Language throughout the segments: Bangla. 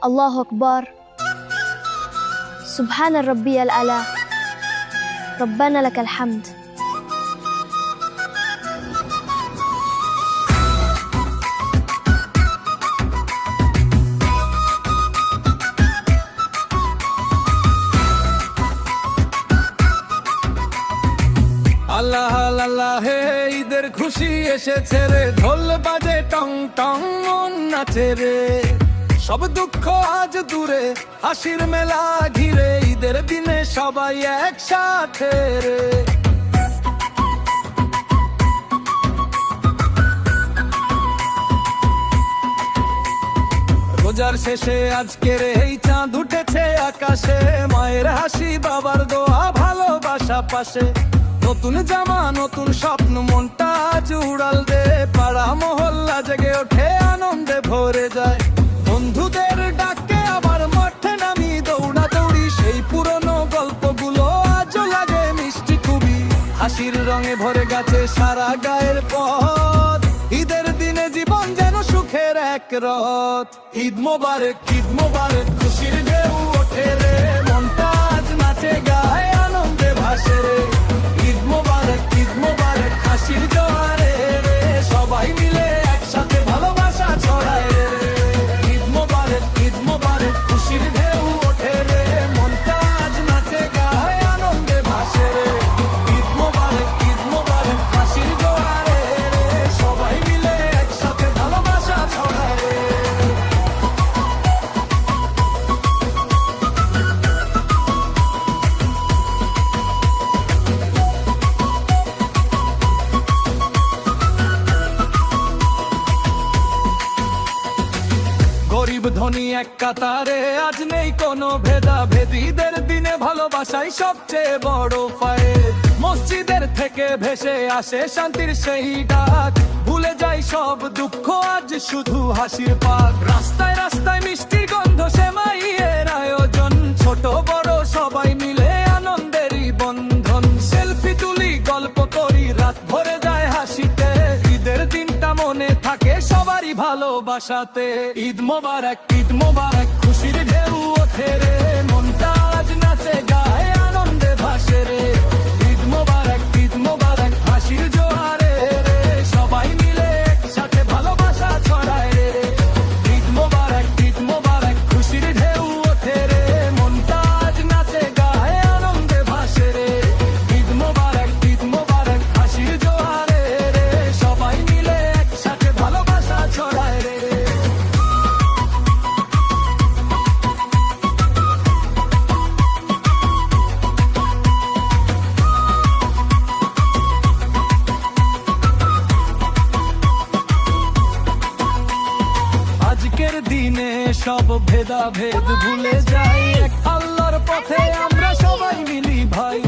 الله أكبر سبحان الربي الأعلى ربنا لك الحمد আল্লাহ আল্লাহ হে ঈদের খুশি এসেছে রে, ঢোল বাজে টং টং মন নাচে রে, সব দুঃখ আজ দূরে হাসির মেলা ঘিরে, ঈদের দিনে সবাই একসাথে রে। রোজার শেষে আজকের এই চাঁদ উঠেছে আকাশে, মায়ের হাসি বাবার দোয়া ভালোবাসা পাশে, নতুন জামা নতুন স্বপ্ন মনটা আজ উড়াল দে, পাড়া মহল্লা জেগে ওঠে আনন্দে ভরে যায়, বন্ধুদের ডাকে আবার মাঠে নামি দৌড়া দৌড়ি, সেই পুরনো গল্পগুলো আজও লাগে মিষ্টি খুবই, হাসির রঙে ভরে গেছে সারা গায়ের পথ, ঈদের দিনে জীবন যেন সুখের এক রথ। ঈদ মোবারক খুশির ঢেউ ওঠে রে, মনটা আজ নাচে গায়ে আনন্দে ভাসে রে, ঈদ মোবারক হাসির জোয়ারে রে, সবাই মিলে একসাথে ভালোবাসা ছড়ায় রে, ঈদ মোবারক খুশির ঢেউ ওঠে রে, মনটা আজ নাচে গায়ে আনন্দে ভাসে রে, ঈদ মোবারক হাসির জোয়ারে রে, সবাই মিলে একসাথে ভালোবাসা ছড়ায় রে। গরিব ধনী এক কাতারে আজ নেই কোনো ভেদাভেদ, ঈদের দিনে ভালোবাসাই সবচেয়ে বড় ফায়েদ, মসজিদের থেকে ভেসে আসে শান্তির সেই ডাক, ভুলে যাই সব দুঃখ আজ শুধু হাসির পাক, রাস্তায় রাস্তায় মিষ্টির গন্ধ সেমাইয়ের আয়োজন, ছোট বড় সবাই মিলে আনন্দেরই বন্ধন, সেলফি তুলি গল্প করি রাত ভরে যায় হাসিতে, ঈদের দিনটা মনে থাকে সবারই ভালোবাসাতে, ঈদ মোবারক খুশির ঢেউ ওঠে রে, মনটা আজ নাচে গায়ে আনন্দে ভাসে রে, ঈদ মোবারক হাসির জোয়ারে রে, সবাই মিলে একসাথে ভালোবাসা ছড়ায় রে, ঈদ মোবারক খুশির ঢেউ ওঠে রে, মনটা আজ নাচে গায়ে আনন্দে ভাসে রে, ঈদ মোবারক হাসির জোয়ারে রে, সবাই মিলে একসাথে ভালোবাসা ছড়ায় রে। আজকের দিনে সব ভেদাভেদ ভুলে যাই, এক আল্লাহর পথে আমরা সবাই মিলি ভাই,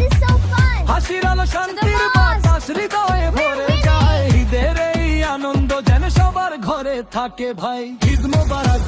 হাসির আলো শান্তির বাতাস হৃদয়ে ভরে যায়, ঈদের এই আনন্দ যেন সবার ঘরে থাকে ভাই, ঈদ মোবারক